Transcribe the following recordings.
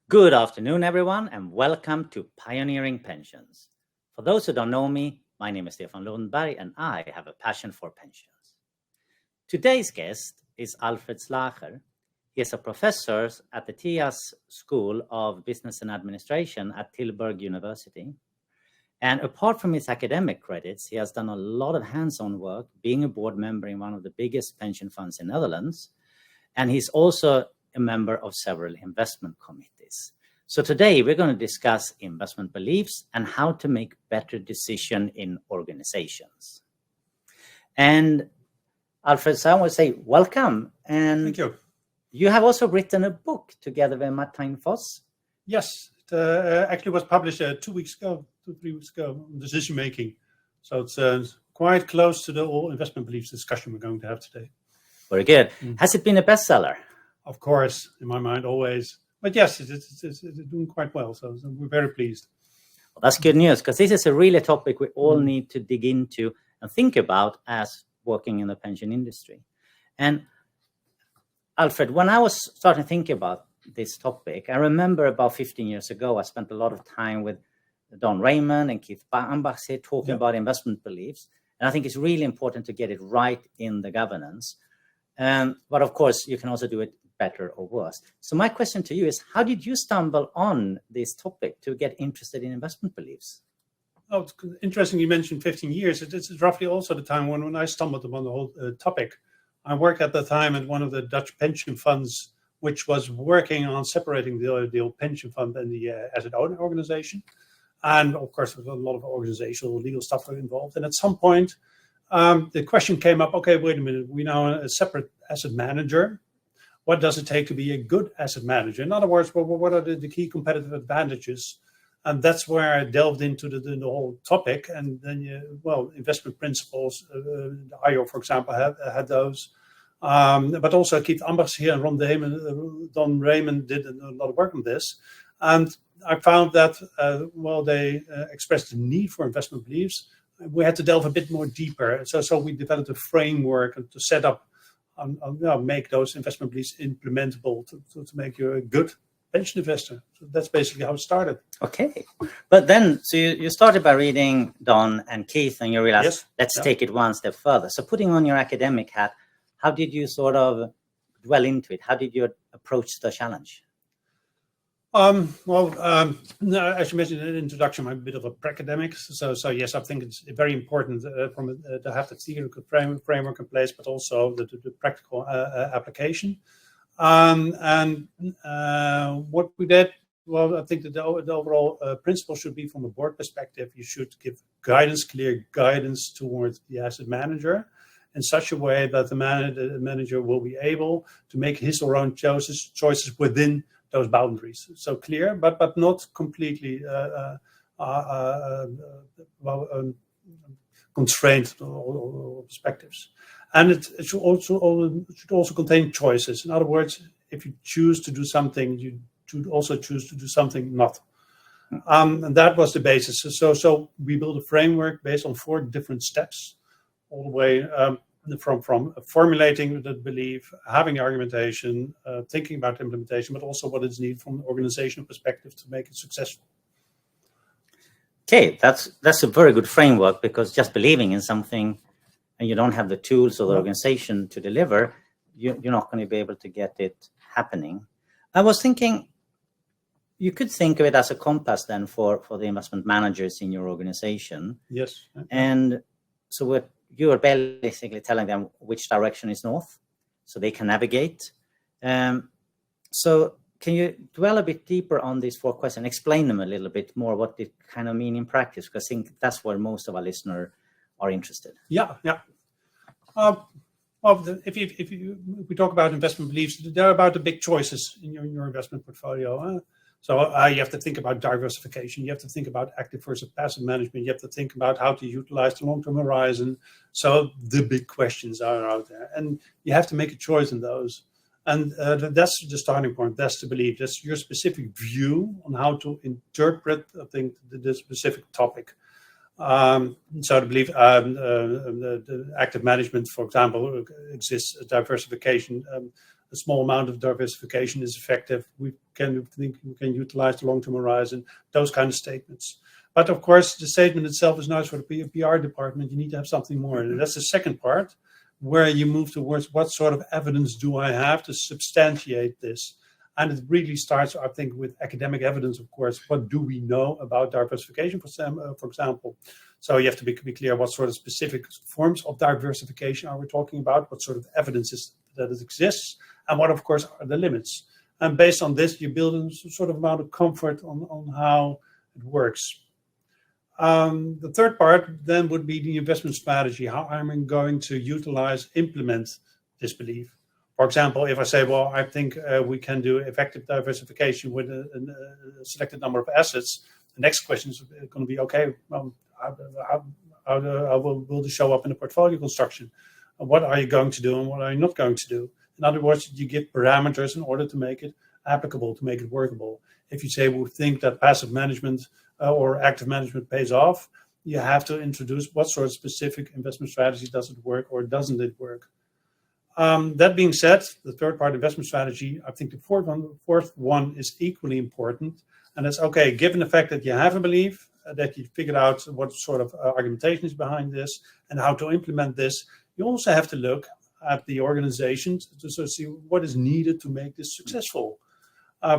Good afternoon, everyone, and welcome to Pioneering Pensions. For those who don't know me, my name is Stefan Lundberg, and I have a passion for pensions. Today's guest is Alfred Slager. He is a professor at the TIAS School of Business and Administration at Tilburg University. And apart from his academic credits, he has done a lot of hands-on work, being a board member in one of the biggest pension funds in the Netherlands. And he's also a member of several investment committees. So today we're going to discuss investment beliefs and how to make better decisions in organizations. And Alfred, so I want to say welcome. And thank you. You have also written a book together with Martijn Vos. Yes, it actually was published 2 weeks ago, 3 weeks ago, on decision making. So it's quite close to the whole investment beliefs discussion we're going to have today. Very good. Has it been a bestseller? Of course, in my mind, always. But yes, it's doing quite well. So we're very pleased. Well, that's good news, because this is a really topic we all need to dig into and think about as working in the pension industry. And Alfred, when I was starting to think about this topic, I remember about 15 years ago, I spent a lot of time with Don Raymond and Keith Ambach talking about investment beliefs. And I think it's really important to get it right in the governance. But of course, you can also do it better or worse. So my question to you is, how did you stumble on this topic to get interested in investment beliefs? Oh, it's interesting you mentioned 15 years. It's roughly also the time when I stumbled upon the whole topic. I worked at the time at one of the Dutch pension funds, which was working on separating the old pension fund and the asset owner organization. And of course, there was a lot of organizational legal stuff involved. And at some point, the question came up, okay, wait a minute, we now a separate asset manager. What does it take to be a good asset manager? In other words, what are the key competitive advantages? And that's where I delved into the whole topic. And then, investment principles, the IO, for example, had those. But also Keith Ambach here and Don Raymond did a lot of work on this. And I found that, they expressed the need for investment beliefs. We had to delve a bit more deeper. So we developed a framework to set up, make those investment beliefs implementable to make you a good pension investor. So that's basically how it started. Okay. But then, so you started by reading Don and Keith, and you realized, let's take it one step further. So putting on your academic hat, how did you sort of dwell into it? How did you approach the challenge? As you mentioned in the introduction, I'm a bit of a academic. So yes, I think it's very important to have the theoretical framework in place, but also the practical application. What we did, I think that the overall principle should be, from a board perspective, you should give clear guidance towards the asset manager in such a way that the manager will be able to make his or her own choices within those boundaries. So clear, but not completely constrained or perspectives. And it should also contain choices. In other words, if you choose to do something, you should also choose to do something not. And that was the basis. So we built a framework based on 4 different steps, all the way from formulating the belief, having the argumentation, thinking about implementation, but also what is needed from an organizational perspective to make it successful. Okay, that's a very good framework, because just believing in something and you don't have the tools or the organization to deliver, you're not going to be able to get it happening. I was thinking, you could think of it as a compass then for the investment managers in your organization. Yes. And so what you are basically telling them which direction is north, so they can navigate. So can you dwell a bit deeper on these 4 questions, explain them a little bit more, what they kind of mean in practice? Because I think that's where most of our listeners are interested. Yeah. If we talk about investment beliefs, they're about the big choices in your investment portfolio. So you have to think about diversification. You have to think about active versus passive management. You have to think about how to utilize the long-term horizon. So the big questions are out there, and you have to make a choice in those. And that's the starting point. That's the belief. That's your specific view on how to interpret, I think, the specific topic. So I believe the active management, for example, exists. Diversification a small amount of diversification is effective. We can utilize the long-term horizon, those kind of statements. But of course, the statement itself is nice for the PR department. You need to have something more. And that's the second part, where you move towards what sort of evidence do I have to substantiate this? And it really starts, I think, with academic evidence, of course. What do we know about diversification, for example? So you have to be clear what sort of specific forms of diversification are we talking about, what sort of evidence is that it exists, and what, of course, are the limits. And based on this, you build a sort of amount of comfort on how it works. The third part then would be the investment strategy, how I'm going to implement this belief. For example, if I say, well, I think we can do effective diversification with a selected number of assets, the next question is going to be, okay, how will this show up in the portfolio construction? What are you going to do and what are you not going to do? In other words, you give parameters in order to make it applicable, to make it workable. If you say we think that passive management or active management pays off, you have to introduce what sort of specific investment strategy does it work or doesn't it work. That being said, the third part, investment strategy, I think the fourth one is equally important. And that's okay, given the fact that you have a belief, that you figured out what sort of argumentation is behind this and how to implement this, you also have to look at the organization to sort of see what is needed to make this successful.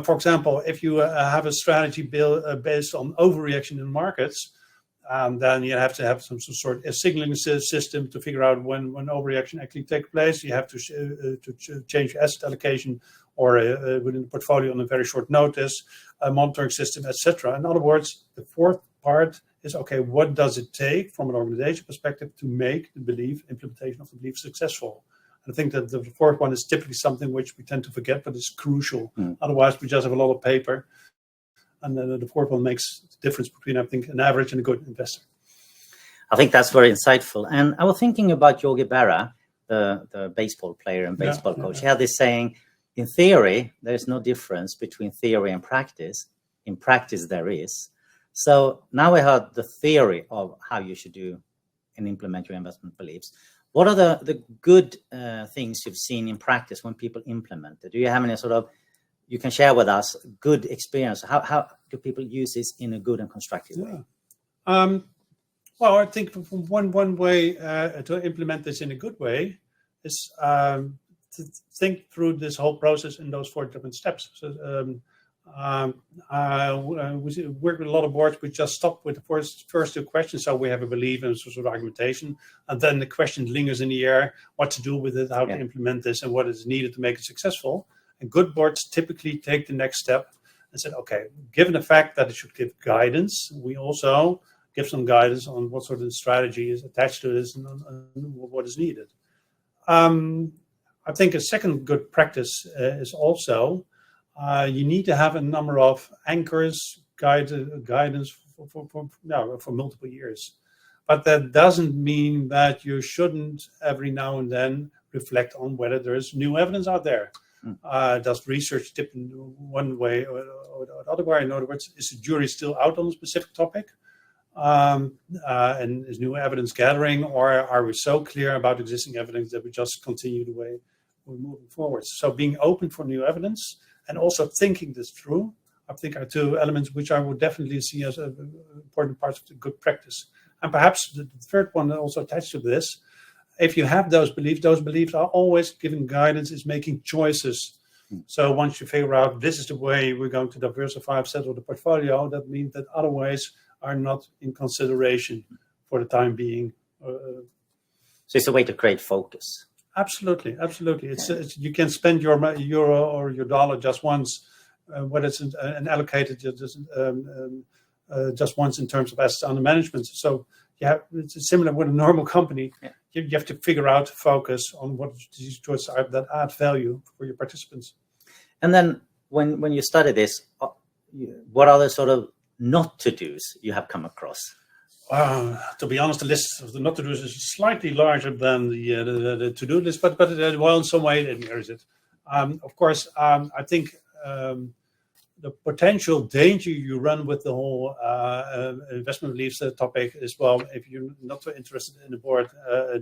For example, if you have a strategy based on overreaction in markets, then you have to have some sort of signaling system to figure out when overreaction actually takes place. You have to change asset allocation or within the portfolio on a very short notice, a monitoring system, etc. In other words, the fourth part is, okay, what does it take from an organization perspective to make the implementation of the belief successful? I think that the fourth one is typically something which we tend to forget, but it's crucial. Otherwise, we just have a lot of paper. And then the fourth one makes the difference between, I think, an average and a good investor. I think that's very insightful. And I was thinking about Yogi Berra, the baseball player and baseball coach. He had this saying, in theory, there's no difference between theory and practice. In practice, there is. So now we heard the theory of how you should do and implement your investment beliefs. What are the good things you've seen in practice when people implement it? Do you have any sort of, you can share with us, good experience? How do people use this in a good and constructive way? Well, I think one way to implement this in a good way is to think through this whole process in those 4 different steps. So, we work with a lot of boards. We just stop with the first 2 questions. So we have a belief and sort of argumentation, and then the question lingers in the air: what to do with it, how to implement this, and what is needed to make it successful. And good boards typically take the next step and say, okay, given the fact that it should give guidance, we also give some guidance on what sort of strategy is attached to this and what is needed. I think a second good practice is also you need to have a number of anchors, guidance for multiple years. But that doesn't mean that you shouldn't every now and then reflect on whether there's new evidence out there. Does research tip in one way or the other way? In other words, is the jury still out on a specific topic? And is new evidence gathering, or are we so clear about existing evidence that we just continue the way we're moving forward? So being open for new evidence and also thinking this through, I think, are 2 elements which I would definitely see as important parts of the good practice. And perhaps the third one also attached to this, if you have those beliefs are always giving guidance, is making choices. So once you figure out this is the way we're going to diversify, settle the portfolio, that means that other ways are not in consideration for the time being. So it's a way to create focus. Absolutely. It's you can spend your euro or your dollar just once, when it's allocated just once in terms of assets under management. So it's similar with a normal company. You have to figure out, focus on what these choices are that add value for your participants. And then when you study this, what are the sort of not to do's you have come across? To be honest, the list of the not to do's is slightly larger than the to do list, but well, in some way it mirrors it. Of course, I think the potential danger you run with the whole investment beliefs topic is, well, if you're not so interested in the board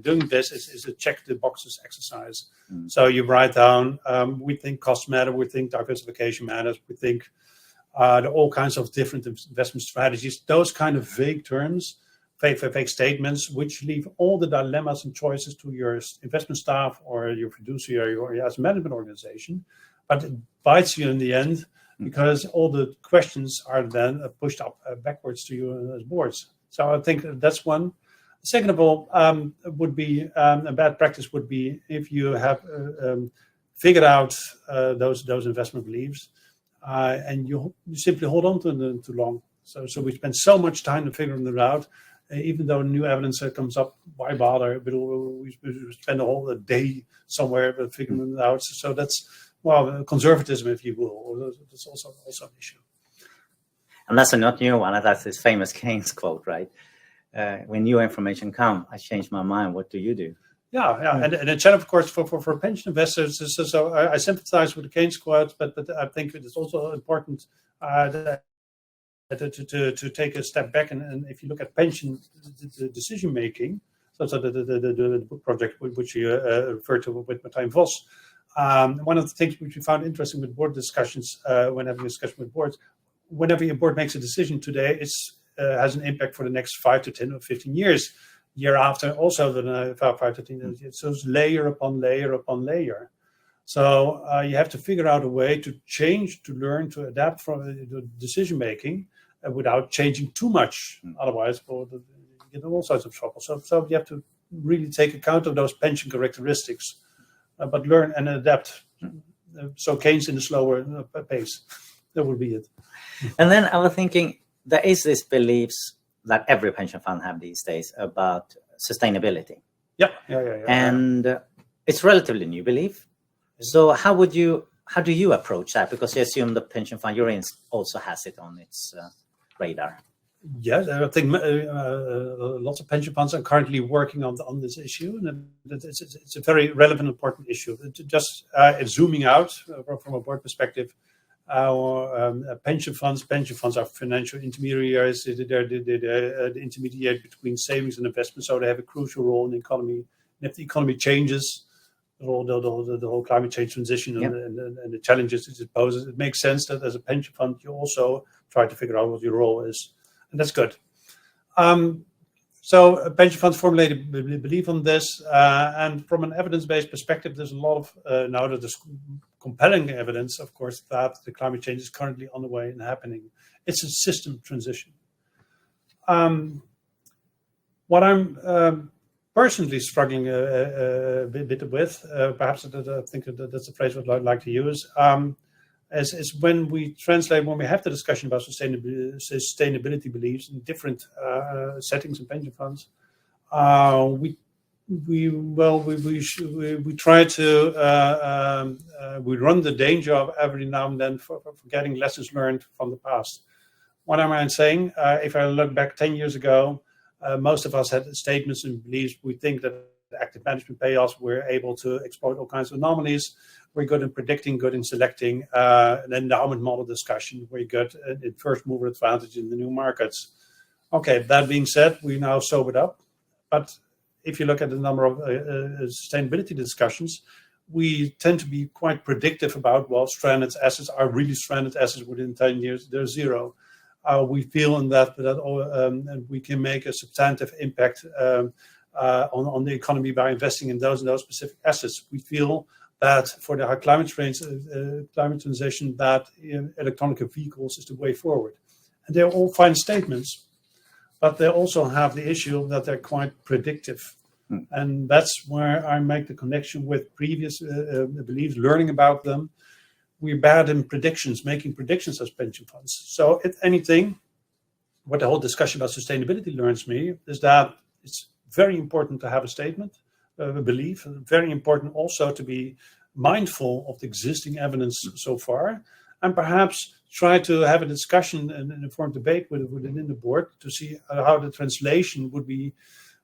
doing this, is a check the boxes exercise. So you write down, we think costs matter, we think diversification matters, we think all kinds of different investment strategies, those kind of vague terms, vague statements, which leave all the dilemmas and choices to your investment staff or your fiduciary or your asset management organization. But it bites you in the end, because all the questions are then pushed up backwards to you as boards. So I think that's one. Second of all, would be a bad practice would be if you have figured out those investment beliefs and you simply hold on to them too long. So we spend so much time to figure them out, even though new evidence comes up. Why bother? We spend a whole day somewhere figuring them out. So that's, well, conservatism, if you will. That's also an issue. And that's a not new one. That's this famous Keynes quote, right? When new information comes, I change my mind. What do you do? Yeah. And it's of course for pension investors. So I sympathize with the Keynes quote, but I think it is also important to take a step back. And if you look at pension decision making, so the book project which you referred to with Martijn Vos. One of the things which we found interesting with board discussions, when having a discussion with boards, whenever your board makes a decision today, it has an impact for the next 5 to 10 or 15 years. Year after, also the 5 to 10 years. So it's layer upon layer upon layer. So you have to figure out a way to change, to learn, to adapt from the decision making without changing too much. Otherwise, you get all sorts of trouble. So you have to really take account of those pension characteristics. But learn and adapt. So Keynes in a slower pace. That would be it. And then I was thinking, there is this beliefs that every pension fund have these days about sustainability. Yeah. And it's relatively new belief. So how do you approach that? Because you assume the pension fund you're in also has it on its radar. Yes, I think lots of pension funds are currently working on this issue, and it's a very relevant, important issue. Just zooming out from a board perspective, pension funds are financial intermediaries. They're the intermediate between savings and investment, so they have a crucial role in the economy. And if the economy changes, the whole climate change transition and the challenges it poses, it makes sense that as a pension fund you also try to figure out what your role is. And that's good. So pension funds formulated belief on this. And from an evidence-based perspective, there's a lot of, now that there's compelling evidence, of course, that the climate change is currently on the way and happening. It's a system transition. What I'm personally struggling a bit with, perhaps I think that's a phrase I'd like to use, is when we have the discussion about sustainability beliefs in different settings in pension funds, we try to we run the danger of every now and then for getting lessons learned from the past. What am I saying? If I look back 10 years ago, most of us had statements and beliefs. We think that active management payoffs, we're able to exploit all kinds of anomalies. We're good in predicting, good in selecting. An endowment model discussion, we're good in first mover advantage in the new markets. Okay, that being said, we now sobered up. But if you look at the number of sustainability discussions, we tend to be quite predictive about, well, stranded assets are really stranded assets within 10 years, they're zero. We feel in that we can make a substantive impact on the economy by investing in those specific assets. We feel that for the high climate transition, that electronic vehicles is the way forward. And they're all fine statements, but they also have the issue that they're quite predictive. And that's where I make the connection with previous beliefs, learning about them. We're bad in predictions, making predictions as pension funds. So if anything, what the whole discussion about sustainability learns me is that it's very important to have a statement, a belief, and very important also to be mindful of the existing evidence so far, and perhaps try to have a discussion and an informed debate within the board to see how the translation would be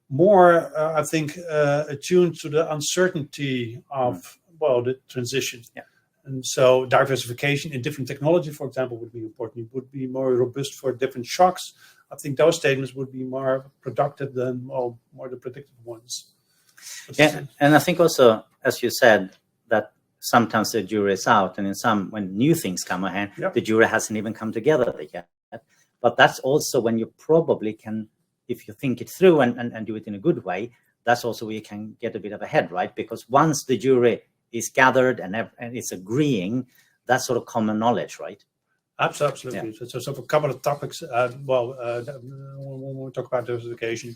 more, I think, attuned to the uncertainty of, well, the transition. Yeah. And so diversification in different technology, for example, would be important. It would be more robust for different shocks. I think those statements would be more productive than more the predictive ones. Yeah, and I think also, as you said, that sometimes the jury is out, and when new things come ahead, the jury hasn't even come together yet. But that's also when you probably can, if you think it through and do it in a good way, that's also where you can get a bit of ahead, right? Because once the jury is gathered and it's agreeing, that's sort of common knowledge, right? Absolutely. Yeah. So for a couple of topics, when we talk about diversification,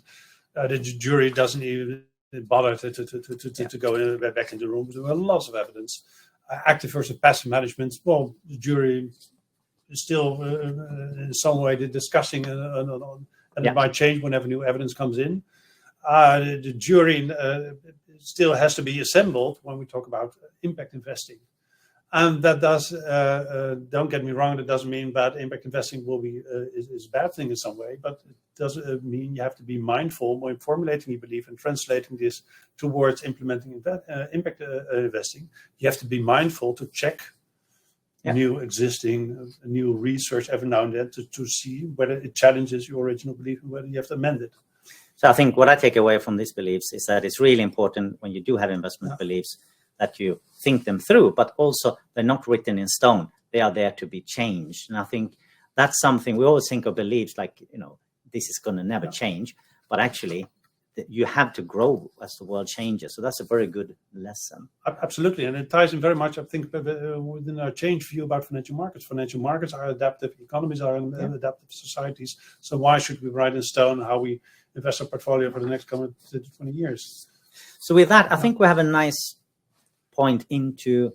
the jury doesn't even bother to go back in the room. There are lots of evidence. Active versus passive management. Well, the jury is still in some way discussing, and it might change whenever new evidence comes in. The jury still has to be assembled when we talk about impact investing. And that does, don't get me wrong, that doesn't mean that impact investing is a bad thing in some way, but it does mean you have to be mindful when formulating your belief and translating this towards implementing impact investing. You have to be mindful to check new research every now and then to see whether it challenges your original belief and whether you have to amend it. So I think what I take away from these beliefs is that it's really important when you do have investment beliefs that you think them through, but also they're not written in stone. They are there to be changed. And I think that's something we always think of beliefs like, this is going to never change, but actually you have to grow as the world changes. So that's a very good lesson. Absolutely. And it ties in very much, I think, within our change view about financial markets. Financial markets are adaptive. Economies are adaptive societies. So why should we write in stone how we invest our portfolio for the next coming 20 years? So with that, I think we have a nice point into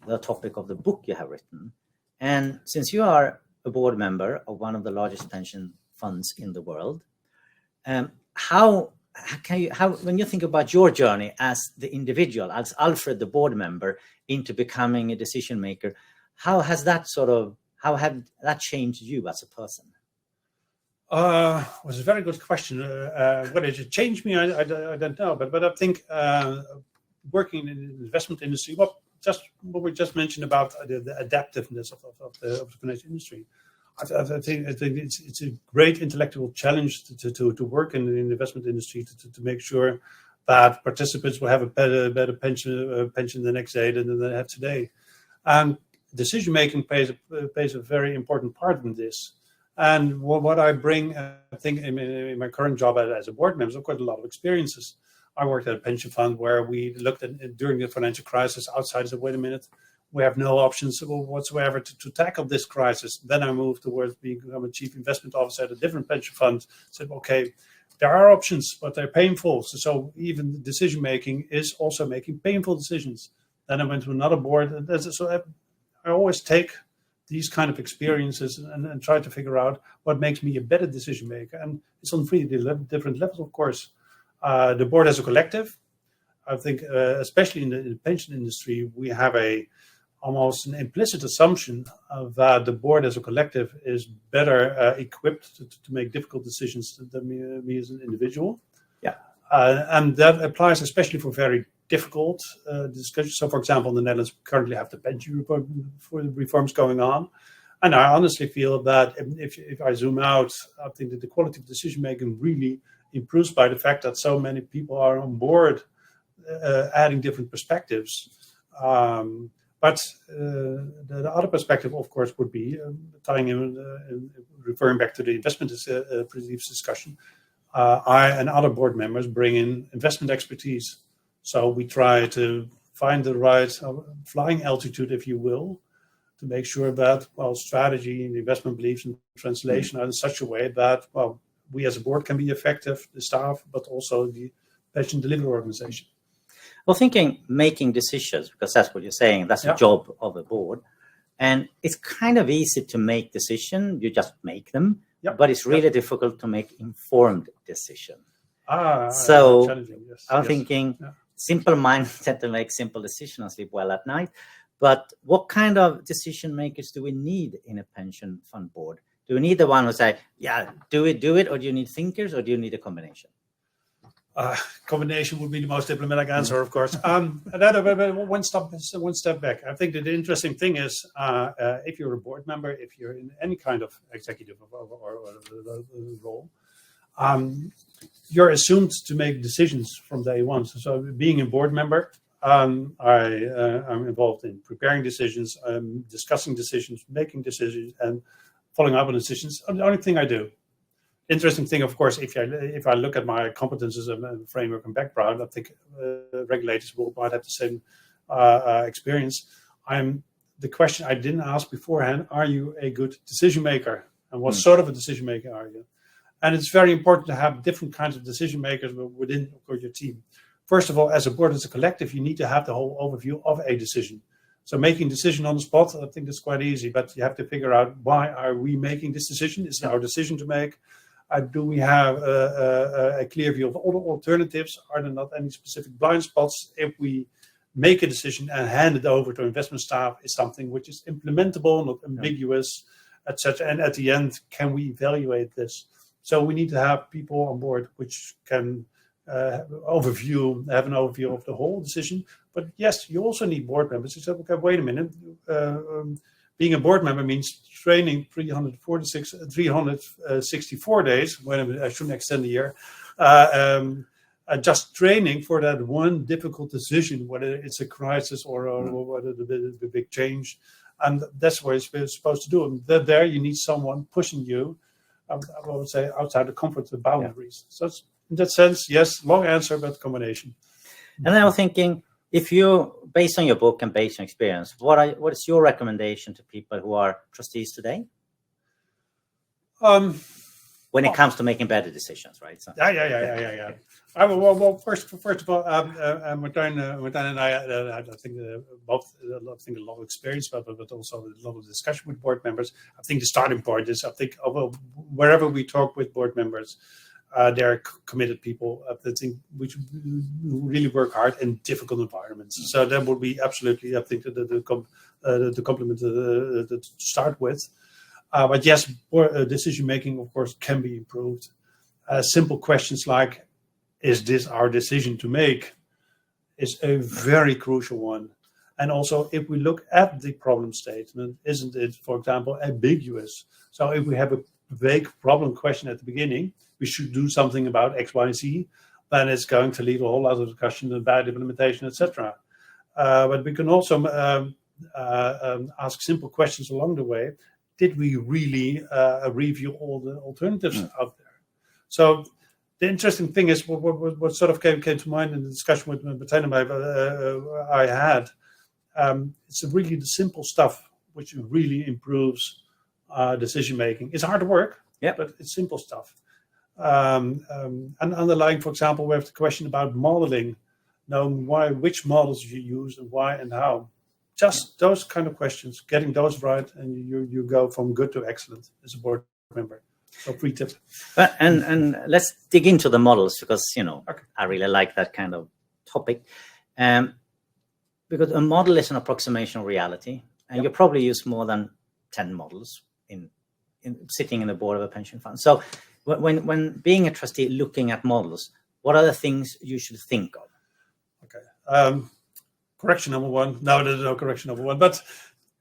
the topic of the book you have written. And since you are a board member of one of the largest pension funds in the world, how when you think about your journey as the individual, as Alfred, the board member, into becoming a decision maker, how have that changed you as a person? It was a very good question. Whether it changed me, I don't know. But I think working in the investment industry, what we just mentioned about the adaptiveness of the financial industry, I think it's a great intellectual challenge to work in the investment industry to make sure that participants will have a better pension the next day than they have today. And decision making plays a very important part in this. And what I bring, I think, in my current job as a board member, is of course a lot of experiences. I worked at a pension fund where we looked at during the financial crisis outside and said, wait a minute, we have no options whatsoever to tackle this crisis. Then I moved towards becoming a chief investment officer at a different pension fund. Said, okay, there are options, but they're painful. So even the decision making is also making painful decisions. Then I went to another board. So I always take these kind of experiences and try to figure out what makes me a better decision maker. And it's on 3 different levels, of course. The board as a collective, I think, especially in the pension industry, we have almost an implicit assumption that the board as a collective is better equipped to make difficult decisions than me as an individual. Yeah. And that applies especially for very difficult discussions. So, for example, in the Netherlands, we currently have the pension reforms going on. And I honestly feel that if I zoom out, I think that the quality of decision-making really improves by the fact that so many people are on board adding different perspectives. But the other perspective, of course, would be tying in, referring back to the investment beliefs discussion. I and other board members bring in investment expertise. So we try to find the right flying altitude, if you will, to make sure that, strategy and investment beliefs and translation are in such a way that, we as a board can be effective, the staff, but also the pension delivery organization. Well, making decisions, because that's what you're saying, that's the job of a board. And it's kind of easy to make decisions, you just make them, but it's really difficult to make informed decisions. So yes, I'm thinking simple mindset to make simple decisions and sleep well at night. But what kind of decision makers do we need in a pension fund board? Do we need the one who say, do it, or do you need thinkers, or do you need a combination? Combination would be the most diplomatic answer, of course. One step back. I think that the interesting thing is, if you're a board member, if you're in any kind of executive or role, you're assumed to make decisions from day one. So being a board member, I'm involved in preparing decisions, discussing decisions, making decisions, and following up on decisions. The only thing I do. Interesting thing, of course, if I look at my competences and framework and background, I think regulators might have the same experience. The question I didn't ask beforehand: are you a good decision maker, and what sort of a decision maker are you? And it's very important to have different kinds of decision makers within, of course, your team. First of all, as a board, as a collective, you need to have the whole overview of a decision. So making decision on the spot, I think that's quite easy, but you have to figure out, why are we making this decision? Is it our decision to make? Do we have a clear view of all the alternatives? Are there not any specific blind spots? If we make a decision and hand it over to investment staff, is something which is implementable, not ambiguous, etc. And at the end, can we evaluate this? So we need to have people on board which can have an overview of the whole decision. But yes, you also need board members who say, okay, wait a minute. Being a board member means training 364 days. Wait a minute, I shouldn't extend the year. Just training for that one difficult decision, whether it's a crisis or whether the big change. And that's what it's supposed to do. And there you need someone pushing you, I would say, outside the comfort boundaries. So it's, in that sense, yes, long answer, but combination. And I was thinking, if you, based on your book and based on experience, what is your recommendation to people who are trustees today? When it comes to making better decisions, right? So. Yeah. Well, first of all, Martijn and I think both a lot of experience, but also a lot of discussion with board members. I think the starting point is, wherever we talk with board members, they're committed people, which really work hard in difficult environments. So that would be absolutely, I think, the compliment to start with. But yes, decision making, of course, can be improved. Simple questions like, is this our decision to make, is a very crucial one. And also, if we look at the problem statement, isn't it, for example, ambiguous? So if we have a vague problem question at the beginning, we should do something about X, Y, and Z, then it's going to leave a whole lot of discussion about implementation, etc. But we can also ask simple questions along the way. Did we really review all the alternatives out there? So the interesting thing is, what sort of came to mind in the discussion with Martijn and I had, it's really the simple stuff which really improves decision making. It's hard work, but it's simple stuff. And underlying, for example, we have the question about modeling, knowing which models you use and why and how. Just those kind of questions, getting those right, and you go from good to excellent as a board member. So free tip. And let's dig into the models, because I really like that kind of topic. Because a model is an approximation of reality, and you probably use more than 10 models in sitting in the board of a pension fund. So when being a trustee, looking at models, what are the things you should think of? Okay. Correction number one. No, there's no correction number one. But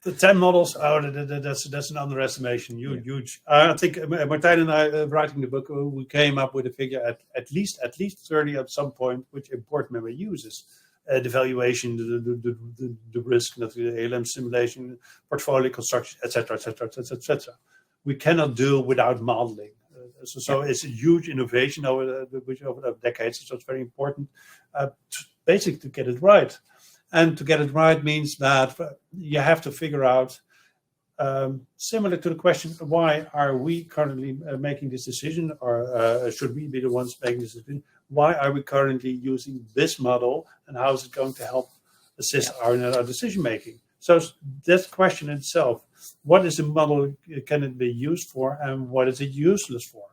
the 10 models, that's an underestimation. Huge. I think Martijn and I, writing the book, we came up with a figure at least 30 at some point, which a board member uses. The valuation, the risk, the ALM simulation, portfolio construction, etc. We cannot do without modeling. So it's a huge innovation over the decades. So it's very important, basically, to get it right. And to get it right means that you have to figure out, similar to the question, why are we currently making this decision, or should we be the ones making this decision? Why are we currently using this model, and how is it going to help assist our decision making? So that question itself, what is the model, can it be used for, and what is it useless for?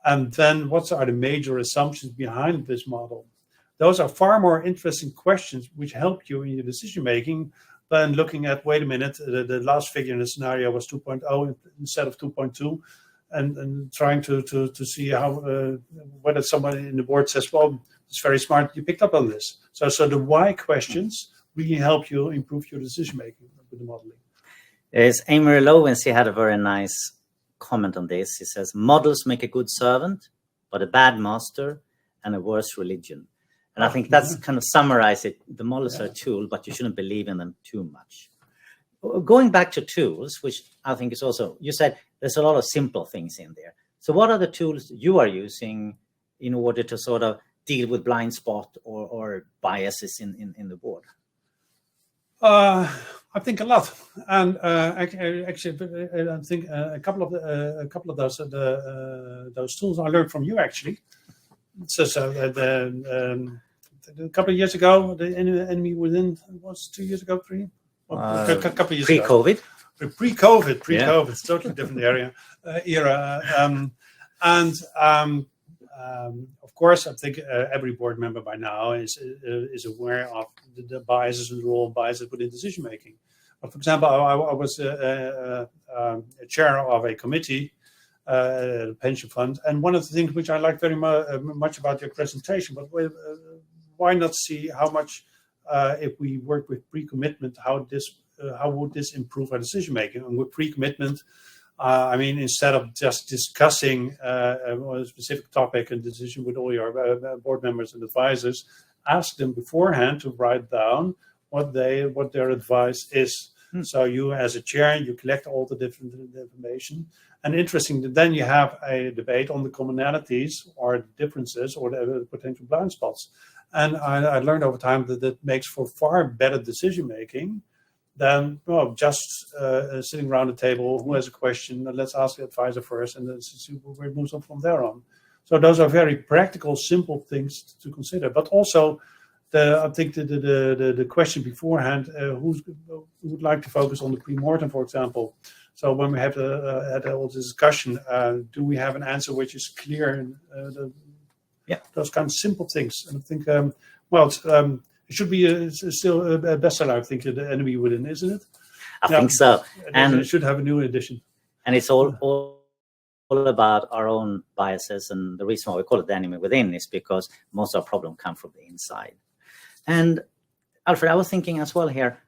And then what are the major assumptions behind this model? Those are far more interesting questions which help you in your decision making than looking at, wait a minute, the last figure in the scenario was 2.0 instead of 2.2. and trying to see how whether somebody in the board says, well, it's very smart you picked up on this. So the why questions really help you improve your decision making with the modeling. There's Amory Lovins, he had a very nice comment on this. He says, models make a good servant, but a bad master and a worse religion. And I think that's kind of summarize it. The models are a tool, but you shouldn't believe in them too much. Going back to tools, which I think is also, you said there's a lot of simple things in there. So what are the tools you are using in order to sort of deal with blind spot or biases in the board? I think a lot, and actually, I think a couple of those tools I learned from you actually. So a couple of years ago, the enemy within was 2 years ago, three. A couple of years pre-COVID. Ago. Pre-COVID, it's totally different era. Of course, I think every board member by now is aware of the biases and the role of biases within decision making. But for example, I was a chair of a committee, a pension fund, and one of the things which I like very much about your presentation, but why not see how much if we work with pre-commitment, how would this improve our decision making? And with pre-commitment, I mean, instead of just discussing a specific topic and decision with all your board members and advisors, ask them beforehand to write down what their advice is. So you, as a chair, you collect all the different information. And interesting that then you have a debate on the commonalities or differences or the potential blind spots. And I learned over time that makes for far better decision making than just sitting around the table. Who has a question? Let's ask the advisor first, and then see where it moves on from there on. So those are very practical, simple things to consider. But also, I think the question beforehand: who would like to focus on the pre-mortem, for example? So when we have had all this discussion, do we have an answer which is clear? And those kind of simple things. And I think, it should be still a bestseller, I think, the enemy within, isn't it? I think so. And it should have a new edition. And it's all about our own biases. And the reason why we call it the enemy within is because most of our problems come from the inside. And Alfred, I was thinking as well here,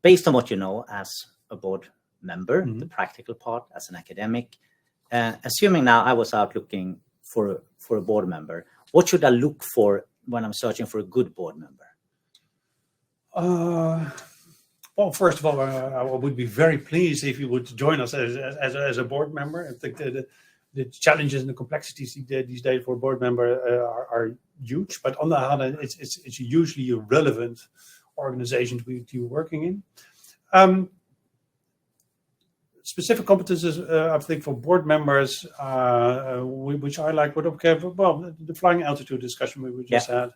based on what you know as a board member, the practical part as an academic, assuming now I was out looking for a board member, what should I look for when I'm searching for a good board member? Well, first of all, I would be very pleased if you would join us as a board member. I think the challenges and the complexities these days for a board member are huge. But on the other hand, it's usually a relevant organization to be working in. Specific competences, I think, for board members, which I like, the flying altitude discussion we just had.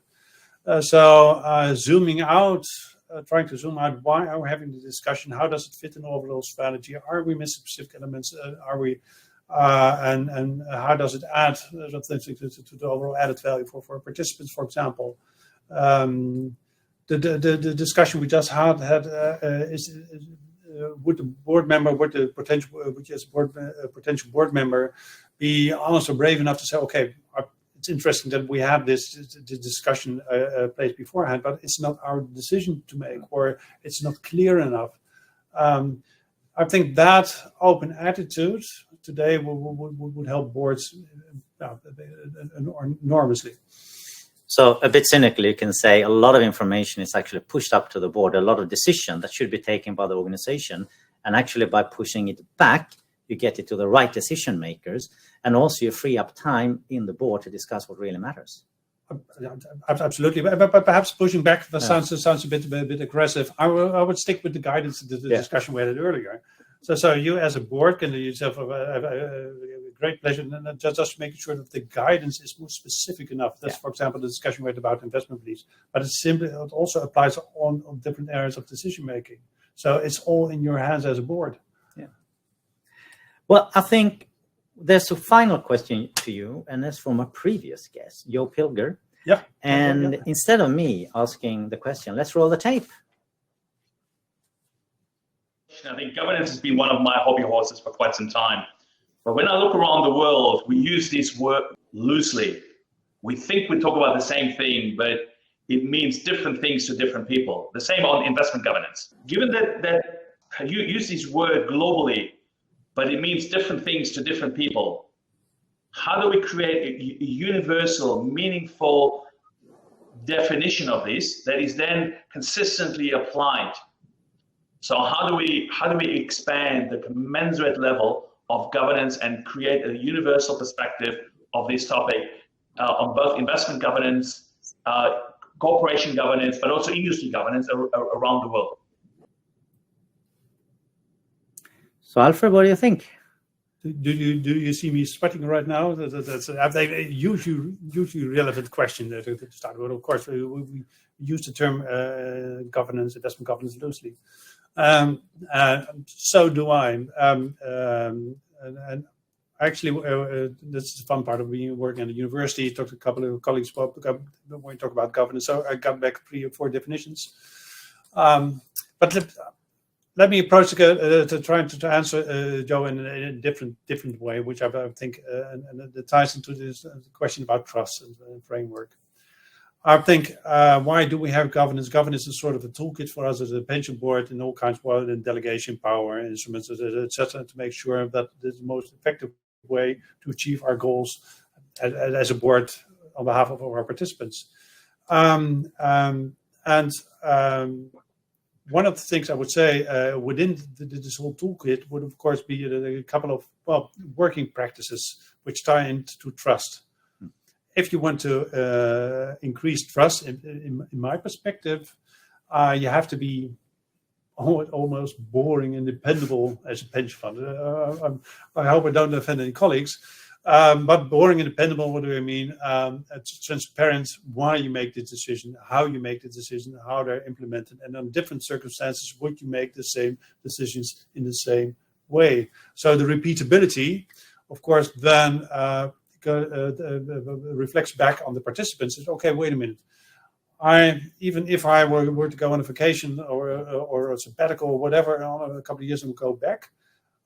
Zooming out, trying to zoom out, why are we having the discussion? How does it fit in overall strategy? Are we missing specific elements? And how does it add to the overall added value for participants, for example? The discussion we just had is. Would the board member, potential board member, be honest or brave enough to say, okay, it's interesting that we have this discussion placed beforehand, but it's not our decision to make, or it's not clear enough. I think that open attitude today would help boards enormously. So a bit cynically, you can say a lot of information is actually pushed up to the board, a lot of decision that should be taken by the organization. And actually by pushing it back, you get it to the right decision makers. And also you free up time in the board to discuss what really matters. Absolutely. But perhaps pushing back, that sounds a bit aggressive. I would stick with the guidance, the discussion we had earlier. So you as a board can do yourself a great pleasure, and just making sure that the guidance is more specific enough. That's, for example, the discussion we had about investment beliefs. But it also applies on different areas of decision making. So it's all in your hands as a board. Yeah. Well, I think there's a final question to you, and that's from a previous guest, Joe Pilger. Yeah. And instead of me asking the question, let's roll the tape. I think governance has been one of my hobby horses for quite some time. But when I look around the world, we use this word loosely. We think we talk about the same thing, but it means different things to different people. The same on investment governance. Given that you use this word globally, but it means different things to different people, how do we create a universal, meaningful definition of this that is then consistently applied? So how do we expand the commensurate level of governance and create a universal perspective of this topic on both investment governance, corporation governance, but also industry governance around the world? So, Alfred, what do you think? Do you see me sweating right now? That's a hugely relevant question to start with. Of course, we use the term investment governance loosely. So do I. And actually, this is the fun part of being working at a university. Talked to a couple of colleagues when we talk about governance. So I got back 3 or 4 definitions. But let me approach to trying to answer Joe in a different way, which I think and it ties into this question about trust and framework. I think why do we have governance? Governance is sort of a toolkit for us as a pension board in all kinds of delegation power, instruments, etc., to make sure that this is the most effective way to achieve our goals as a board on behalf of our participants. One of the things I would say within this whole toolkit would, of course, be a couple of working practices which tie into trust. If you want to increase trust, in my perspective, you have to be almost boring and dependable as a pension fund. I hope I don't offend any colleagues, but boring and dependable, what do I mean? It's transparent why you make the decision, how you make the decision, how they're implemented, and on different circumstances, would you make the same decisions in the same way? So the repeatability, of course, then reflects back on the participants. It's okay, wait a minute. Even if I were to go on a vacation or a sabbatical or whatever, a couple of years and go back,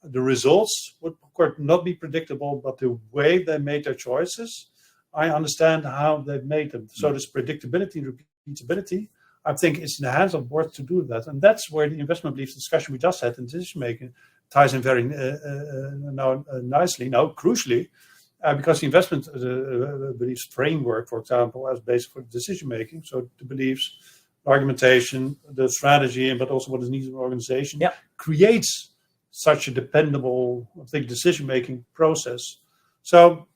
the results would, of course, not be predictable, but the way they made their choices, I understand how they've made them. So this predictability and repeatability, I think, is in the hands of boards to do that. And that's where the investment beliefs discussion we just had in decision making ties in very nicely, crucially, because the investment beliefs framework, for example, as basic for decision making. So the beliefs, argumentation, the strategy, but also what is needed in an organization creates such a dependable, I think, decision-making process. So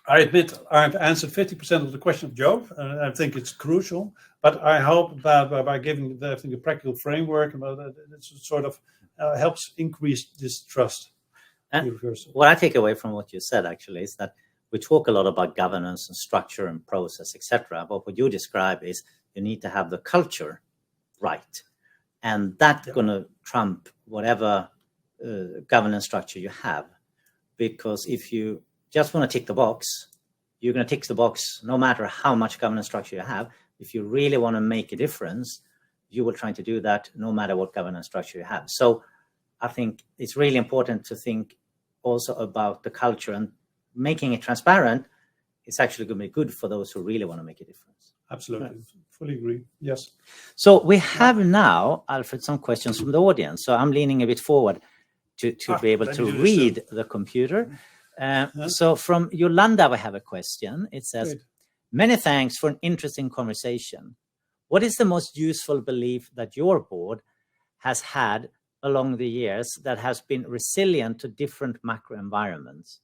I admit I've answered 50% of the question of Joe, and I think it's crucial. But I hope that by giving I think, a practical framework, it sort of helps increase this trust. And what I take away from what you said, actually, is that we talk a lot about governance and structure and process, etc. But what you describe is you need to have the culture right. And that's going to trump whatever governance structure you have, because if you just want to tick the box, you're going to tick the box no matter how much governance structure you have. If you really want to make a difference, you will try to do that no matter what governance structure you have. So I think it's really important to think also about the culture, and making it transparent is actually going to be good for those who really want to make a difference. Absolutely. Right. Fully agree. Yes. So we have now, Alfred, some questions from the audience. So I'm leaning a bit forward to be able to read the computer. So from Yolanda, we have a question. It says, Good. Many thanks for an interesting conversation. What is the most useful belief that your board has had along the years that has been resilient to different macro environments?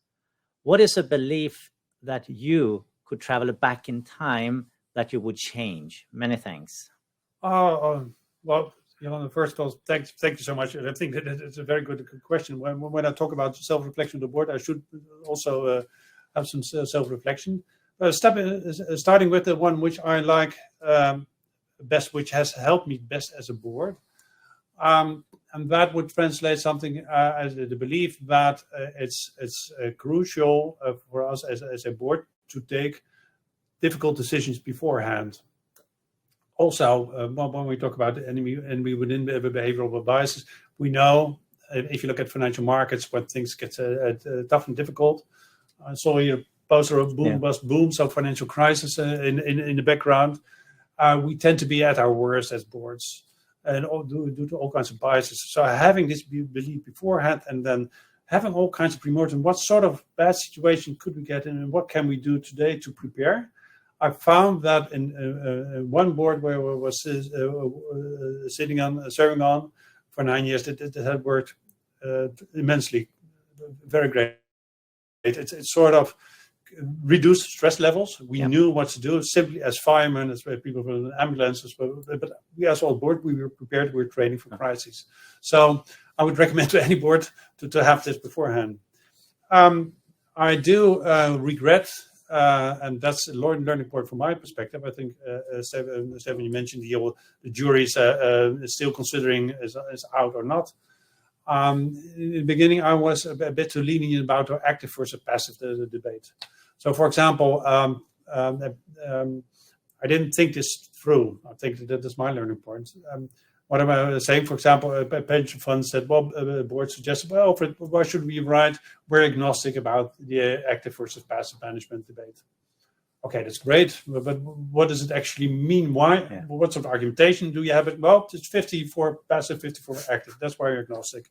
What is a belief that you could travel back in time that you would change? Many thanks. Well, first of all, thank you so much. I think that it's a very good question. When I talk about self-reflection of the board, I should also have some self-reflection. Starting with the one which I like best, which has helped me best as a board. And that would translate something as the belief that it's crucial for us as a board to take difficult decisions beforehand. Also, when we talk about the enemy within behavioral biases, we know if you look at financial markets, when things get tough and difficult, I saw your poster of boom, bust, boom, so financial crisis in the background. We tend to be at our worst as boards, and due to all kinds of biases. So having this belief beforehand, and then having all kinds of pre-mortem, what sort of bad situation could we get in, and what can we do today to prepare? I found that in one board where I was serving on for 9 years, that had worked immensely, very great. It sort of reduced stress levels. We knew what to do, simply as firemen, as people from ambulances, but we as all board, we were prepared, we were training for crises. So I would recommend to any board to have this beforehand. I do regret, and that's a learning point from my perspective. I think, Stefan, you mentioned the jury's still considering is out or not. In the beginning, I was a bit too lenient about the active versus passive debate. So, for example, I didn't think this through. I think that is my learning point. What am I saying? For example, a pension fund said, well, the board suggested, well, Alfred, why should we write? We're agnostic about the active versus passive management debate. Okay, that's great, but what does it actually mean? Why? Yeah. What sort of argumentation do you have? Well, it's 50 for passive, 50 for active. That's why you're agnostic.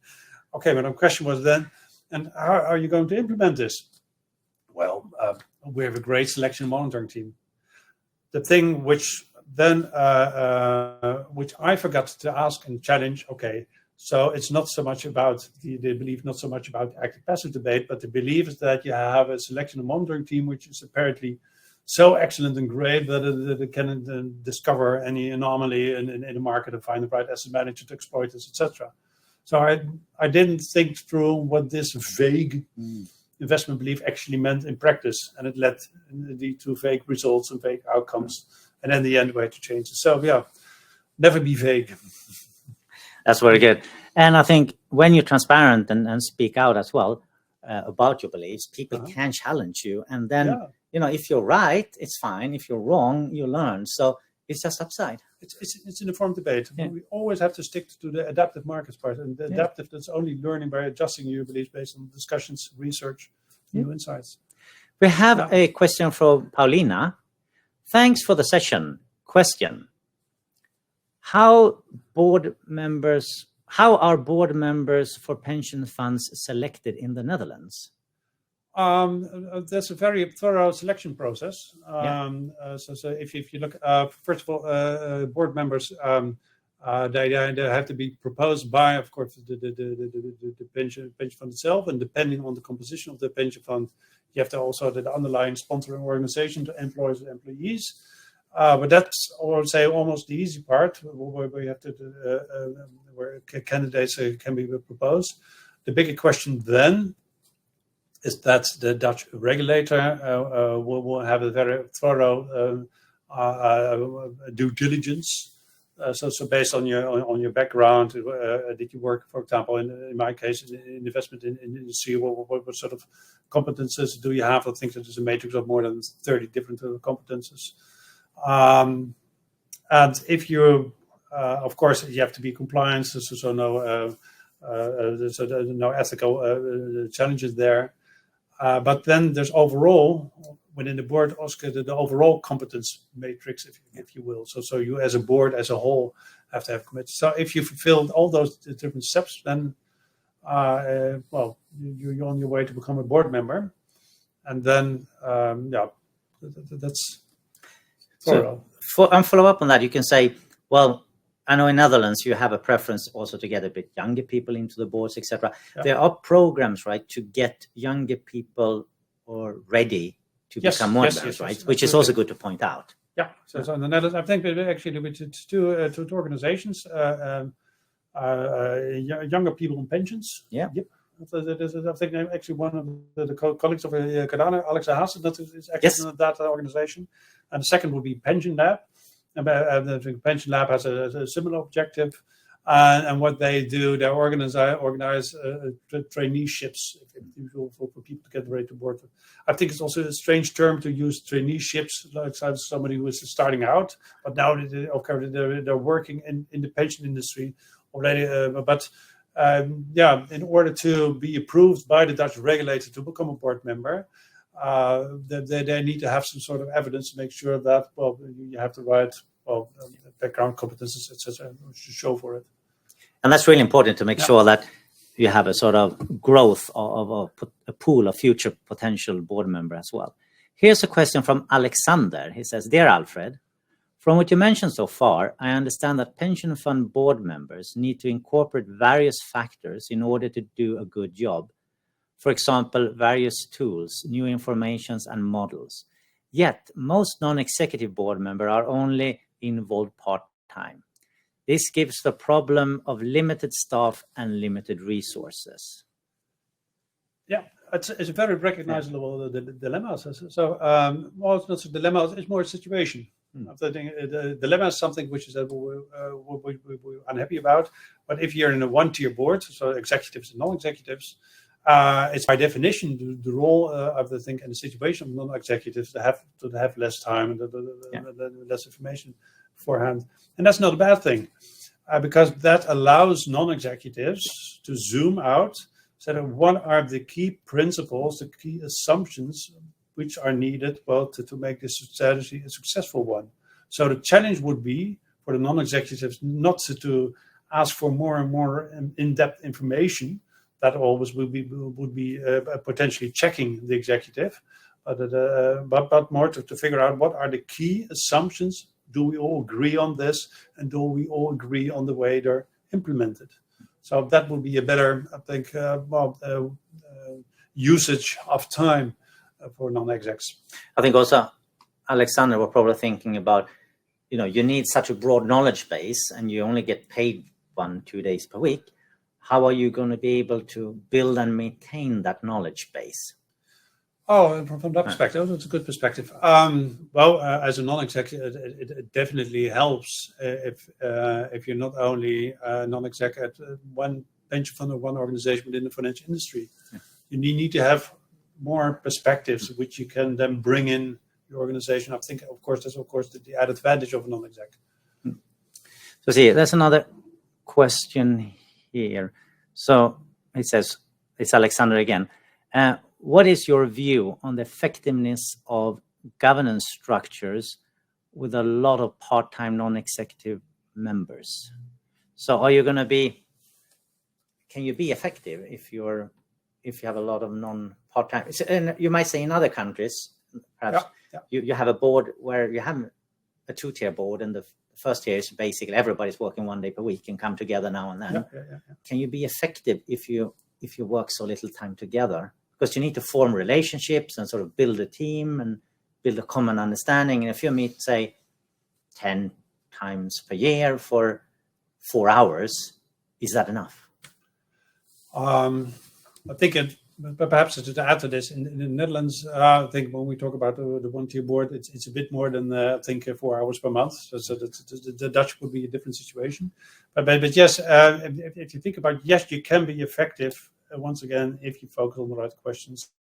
Okay, but the question was then, and how are you going to implement this? Well, we have a great selection monitoring team. The thing which then, which I forgot to ask and challenge, okay, so it's not so much about the belief, not so much about the active passive debate, but the belief is that you have a selection and monitoring team which is apparently so excellent and great that it can discover any anomaly in the market and find the right asset manager to exploit this, etc. So I didn't think through what this vague investment belief actually meant in practice, and it led indeed to vague results and vague outcomes. And in the end, we had to change it. So yeah, never be vague. That's very good. And I think when you're transparent and speak out as well about your beliefs, people can challenge you. And then, you know, if you're right, it's fine. If you're wrong, you learn. So it's just upside. It's an informed debate. Yeah. We always have to stick to the adaptive markets part. And the adaptive, that's only learning by adjusting your beliefs based on discussions, research, new insights. We have a question from Paulina. Thanks for the session. Question. How are board members for pension funds selected in the Netherlands? That's a very thorough selection process. So if you look, first of all, board members, they have to be proposed by, of course, the pension fund itself, and depending on the composition of the pension fund, you have to also the underlying sponsoring organization to employ the employees. But that's, I would say, almost the easy part, where you have to, where candidates can be proposed. The bigger question then is that the Dutch regulator will have a very thorough due diligence. So based on your background, did you work, for example, in my case, in investment in industry, what sort of competences do you have? I think that there's a matrix of more than 30 different competences. And if you, of course, you have to be compliant, so no ethical challenges there. But then there's overall, within the board, also the overall competence matrix, if you will. So you as a board, as a whole, have to have committed. So if you fulfilled all those different steps, then, well, you're on your way to become a board member. And then, that's thorough. So follow up on that, you can say, well, I know in Netherlands you have a preference also to get a bit younger people into the boards, etc. Yeah. There are programs, right, to get younger people ready to become members, right? Which is also good to point out. Yeah. So in the Netherlands, I think actually with two organizations, younger people in pensions. Yeah. Yep. I think actually one of the colleagues of Kadana, Alex Haas, that is actually in that organization. And the second would be Pension Lab. And the Pension Lab has a similar objective, and what they do, they organize traineeships for people to get ready to board. I think it's also a strange term to use traineeships, like somebody who is starting out, but now they're working in the pension industry already. But in order to be approved by the Dutch regulator to become a board member, they need to have some sort of evidence to make sure that, well, you have the right background competences, etc., to show for it. And that's really important to make sure that you have a sort of growth of a pool of future potential board member as well. Here's a question from Alexander. He says, "Dear Alfred, from what you mentioned so far, I understand that pension fund board members need to incorporate various factors in order to do a good job. For example, various tools, new informations and models. Yet, most non-executive board members are only involved part-time. This gives the problem of limited staff and limited resources." Yeah, it's a very recognizable dilemma. So, well, it's not a dilemma, it's more a situation. The dilemma is something which is we're unhappy about. But if you're in a one-tier board, so executives and non-executives, it's by definition the role of the thing and the situation of non-executives to have less time and less information beforehand, and that's not a bad thing, because that allows non-executives to zoom out. So what are the key principles, the key assumptions which are needed, well, to make this strategy a successful one. So the challenge would be for the non-executives not to ask for more and more in-depth information. That always would be potentially checking the executive, but more to figure out what are the key assumptions. Do we all agree on this, and do we all agree on the way they're implemented? So that would be a better, I think, usage of time for non-execs. I think also Alexander were probably thinking about, you need such a broad knowledge base and you only get paid 1-2 days per week. How are you going to be able to build and maintain that knowledge base? Oh, from that perspective, that's a good perspective. As a non-exec, it definitely helps if you're not only a non-exec at one pension fund or one organization within the financial industry. Yeah. You need to have more perspectives which you can then bring in your organization. I think, of course, that's the added advantage of a non-exec. So see, there's another question here. So it says, it's Alexander again. What is your view on the effectiveness of governance structures with a lot of part-time non-executive members? So are you going to can you be effective if you have a lot of non-part-time? And you might say in other countries, perhaps you have a board where you have a 2-tier board, and the first tier is basically everybody's working 1 day per week and come together now and then. Can you be effective if you work so little time together? Because you need to form relationships and sort of build a team and build a common understanding. And if you meet, say, 10 times per year for 4 hours, is that enough? I think perhaps to add to this, in the Netherlands, I think when we talk about the one-tier board, it's a bit more than, I think, 4 hours per month. So the Dutch would be a different situation. But yes, if you think about, yes, you can be effective, once again, if you focus on the right questions.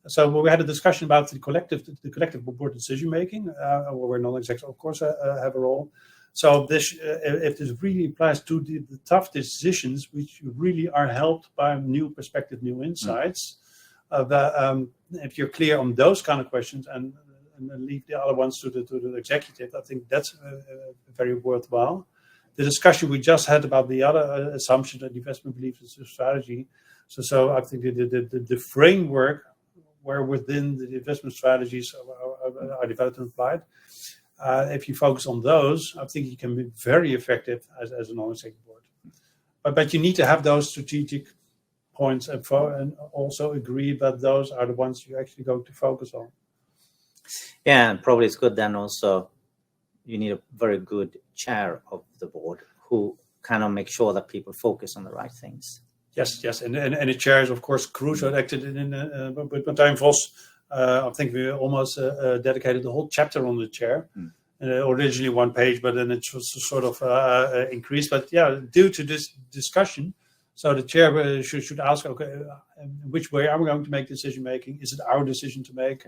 So we had a discussion about the collective board decision making, where non-execs, of course, have a role. So this, if this really applies to the tough decisions, which really are helped by new perspective, new insights, if you're clear on those kind of questions and leave the other ones to the executive, I think that's very worthwhile. The discussion we just had about the other assumption that investment beliefs is a strategy. So I think the framework where within the investment strategies are developed and applied, if you focus on those, I think you can be very effective as a non-executive board. But you need to have those strategic points and also agree that those are the ones you're actually going to focus on. Yeah, and probably it's good then also you need a very good chair of the board who kind of make sure that people focus on the right things. Yes, and the chair is of course crucial. Acted with Martijn Vos, I think we almost dedicated the whole chapter on the chair. Originally 1 page, but then it was sort of increased. But yeah, due to this discussion, so the chair should ask, okay, which way are we going to make decision making? Is it our decision to make?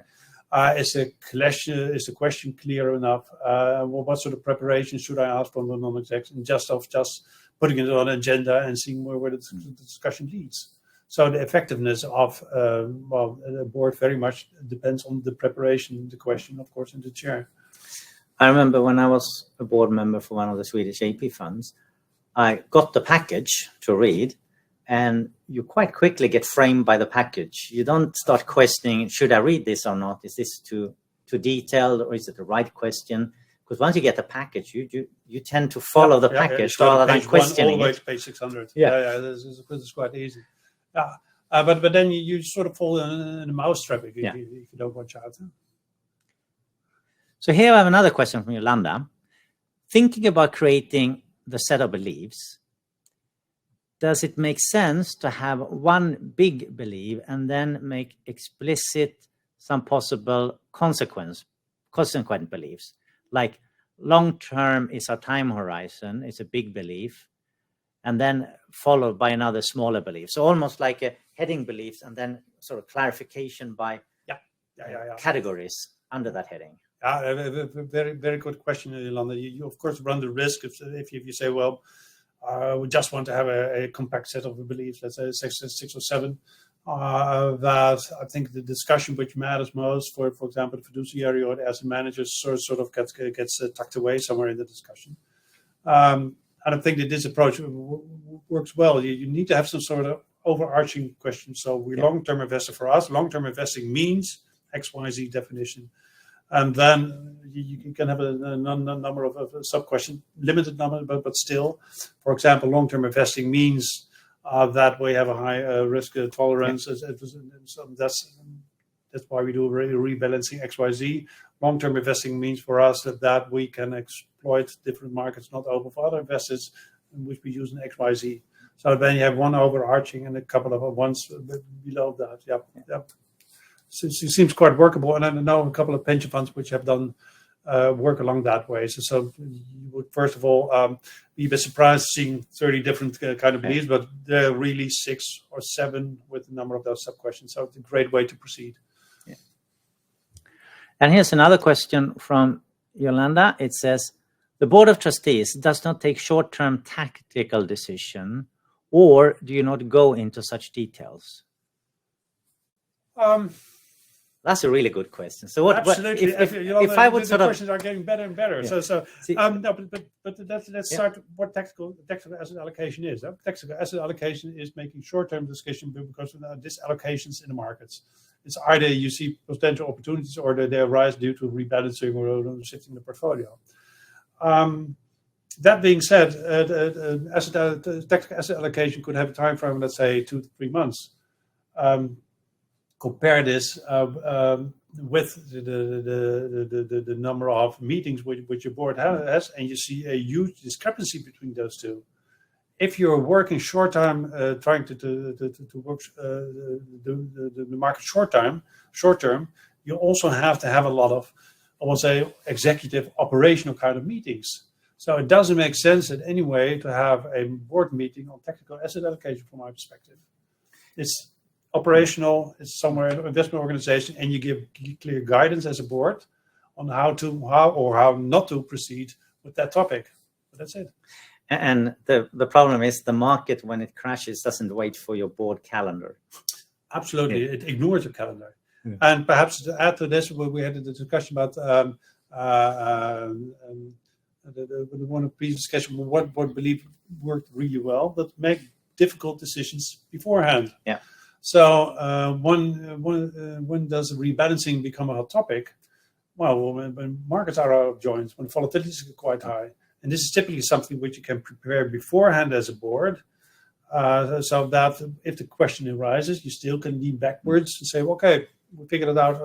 Is the question clear enough? What sort of preparation should I ask from the non-execs? And just putting it on an agenda and seeing where the discussion leads. So the effectiveness of a board very much depends on the preparation, the question, of course, and the chair. I remember when I was a board member for one of the Swedish AP funds, I got the package to read, and you quite quickly get framed by the package. You don't start questioning, should I read this or not? Is this too detailed, or is it the right question? Because once you get the package, you tend to follow the package rather than questioning all the way it. to page 600. Yeah. This is quite easy. Yeah, but then you sort of fall in a mousetrap if you don't watch out. Huh? So here I have another question from Yolanda. Thinking about creating the set of beliefs, does it make sense to have one big belief and then make explicit some possible consequent beliefs? Like long-term is our time horizon, it's a big belief, and then followed by another smaller belief. So almost like a heading beliefs and then sort of clarification by categories under that heading. Very, very good question, Yolanda. You of course run the risk if you say, well, we just want to have a compact set of beliefs, let's say 6 or 7. That I think the discussion which matters most for example, the fiduciary or the asset manager sort of gets tucked away somewhere in the discussion. I don't think that this approach works well. You need to have some sort of overarching question. So we're long-term investor. For us, long-term investing means XYZ definition. And then you can have a number of sub-questions, limited number, but still. For example, long-term investing means that we have a high risk tolerance. So that's why we do rebalancing XYZ. Long-term investing means for us that we can exploit different markets, not open for other investors, which we use in XYZ. So then you have one overarching and a couple of ones below that. Yep. So it seems quite workable. And I know a couple of pension funds which have done work along that way. So you would first of all be a bit surprised seeing 30 different kind of beliefs, but there are really 6 or 7 with a number of those sub-questions. So it's a great way to proceed. Yeah. And here's another question from Yolanda. It says, the Board of Trustees does not take short-term tactical decision, or do you not go into such details? That's a really good question. So absolutely. If I would the questions are getting better and better. Yeah. But let's start what tactical asset allocation is. Tactical asset allocation is making short-term decisions because of disallocations in the markets. It's either you see potential opportunities or they arise due to rebalancing or shifting the portfolio. That being said, tactical asset allocation could have a time frame, let's say 2 to 3 months. Compare this with the number of meetings which your board has, and you see a huge discrepancy between those two. If you're working short time, trying to work the market short term, you also have to have a lot of, I would say, executive operational kind of meetings. So it doesn't make sense in any way to have a board meeting on tactical asset allocation from my perspective. It's operational, it's somewhere in an investment organization, and you give clear guidance as a board on how not to proceed with that topic. But that's it. And the problem is the market, when it crashes, doesn't wait for your board calendar. Absolutely. Yeah. It ignores your calendar. Yeah. And perhaps to add to this, we had a discussion about one of the previous discussion, what belief worked really well, but make difficult decisions beforehand. Yeah. So when does rebalancing become a hot topic? Well, when markets are out of joints, when volatility is quite high. And this is typically something which you can prepare beforehand as a board, so that if the question arises, you still can lean backwards and say, okay, we figured it out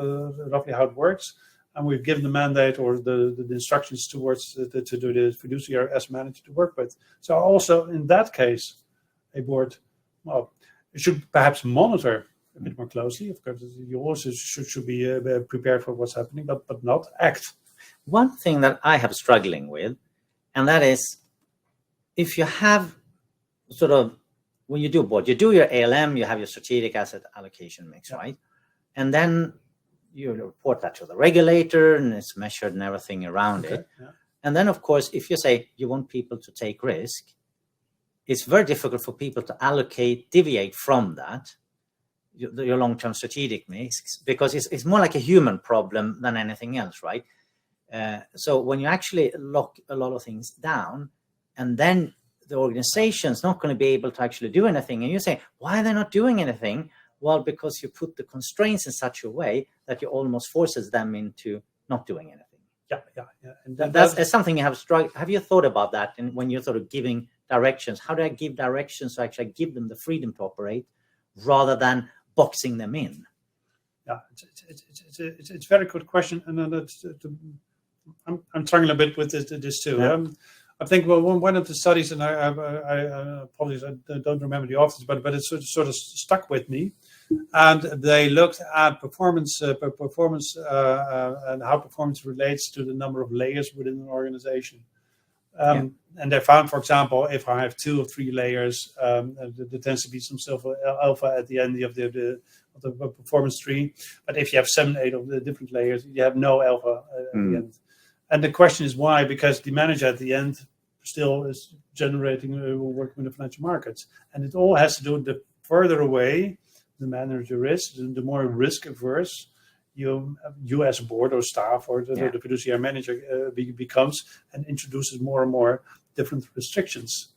roughly how it works, and we've given the mandate or the instructions towards to do the fiduciary asset manager to work with. So also in that case, a board, well, it should perhaps monitor a bit more closely. Of course, you also should be prepared for what's happening, but not act. One thing that I have struggling with, and that is, if you have sort of, when you do a board, you do your ALM, you have your strategic asset allocation mix, right? And then you report that to the regulator, and it's measured and everything around it. Yeah. And then, of course, if you say you want people to take risk, it's very difficult for people to deviate from that, your long-term strategic mix, because it's more like a human problem than anything else, right? So when you actually lock a lot of things down, and then the organization's not going to be able to actually do anything, and you say, why are they not doing anything? Well, because you put the constraints in such a way that you almost forces them into not doing anything. Yeah. And that's something you have struggled. Have you thought about that? And when you're sort of giving directions, how do I give directions so actually give them the freedom to operate rather than boxing them in? Yeah, it's a very good question, and I'm struggling a bit with this too. Yeah. I think one of the studies, and I probably don't remember the authors, but it sort of stuck with me, and they looked at performance and how performance relates to the number of layers within an organization. And they found, for example, if I have 2 or 3 layers, there tends to be some alpha at the end of the performance tree. But if you have 7, 8 of the different layers, you have no alpha at the end. And the question is why? Because the manager at the end still is generating, working with the financial markets. And it all has to do with the further away the manager is, the more risk averse you as a board or staff or the fiduciary manager becomes, and introduces more and more different restrictions.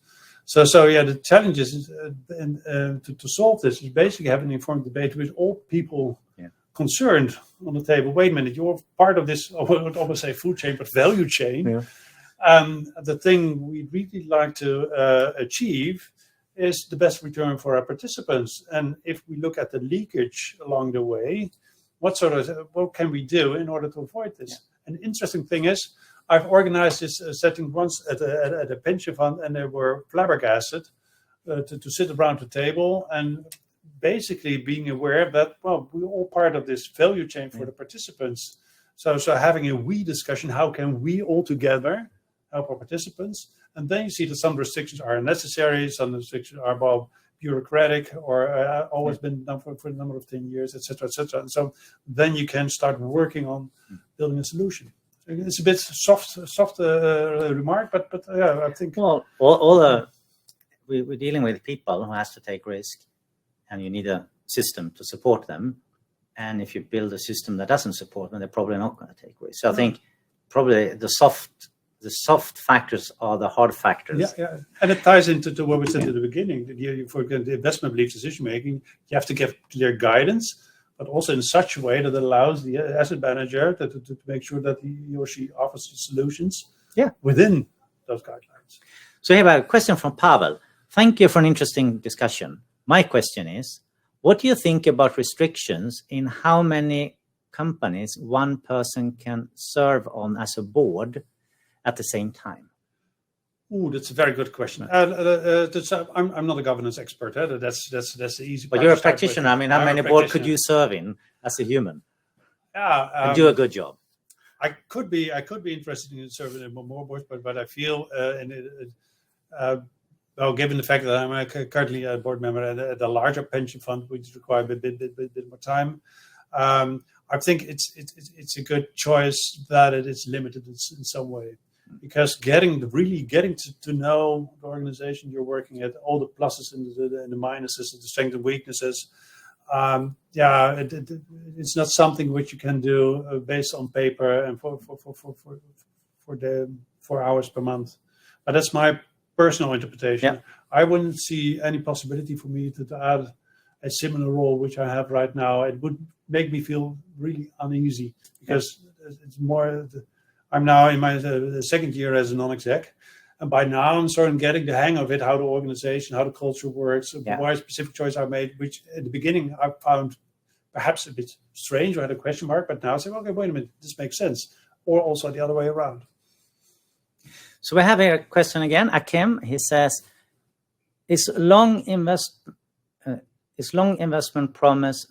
So the challenge is to solve this is basically having an informed debate with all people concerned on the table. Wait a minute, you're part of this, I would almost say food chain, but value chain. The thing we'd really like to achieve is the best return for our participants. And if we look at the leakage along the way, what can we do in order to avoid this? An interesting thing is, I've organized this setting once at a pension fund, and they were flabbergasted to sit around the table and basically being aware that, well, we're all part of this value chain for the participants. So having a we discussion, how can we all together help our participants? And then you see that some restrictions are necessary, some restrictions are bureaucratic or always been done for a number of 10 years, etc., etc. And so then you can start working on building a solution. It's a bit soft remark, but I think. Well, we're dealing with people who has to take risk, and you need a system to support them. And if you build a system that doesn't support them, they're probably not going to take risk. So I think probably the soft factors are the hard factors. Yeah. And it ties into what we said at the beginning. For the investment belief decision making, you have to give clear guidance, but also in such a way that allows the asset manager to make sure that he or she offers solutions within those guidelines. So here I have a question from Pavel. Thank you for an interesting discussion. My question is, what do you think about restrictions in how many companies one person can serve on as a board at the same time? Oh, that's a very good question. I'm not a governance expert. That's the easy part. But you're a practitioner. I mean, how many boards could you serve in as a human? And do a good job. I could be interested in serving in more boards, but I feel, given the fact that I'm currently a board member at a larger pension fund, which requires a bit more time, I think it's a good choice that it is limited in some way. Because getting to know the organization you're working at, all the pluses and the minuses, the strengths and weaknesses, it's not something which you can do based on paper and for the 4 hours per month. But that's my personal interpretation. I wouldn't see any possibility for me to add a similar role which I have right now. It would make me feel really uneasy because it's more. I'm now in my second year as a non-exec, and by now I'm sort of getting the hang of it, how the organization, how the culture works, why specific choice I made, which at the beginning I found perhaps a bit strange or had a question mark, but now I say, okay, wait a minute, this makes sense. Or also the other way around. So we have here a question again. Akim, he says, is long-term investment promise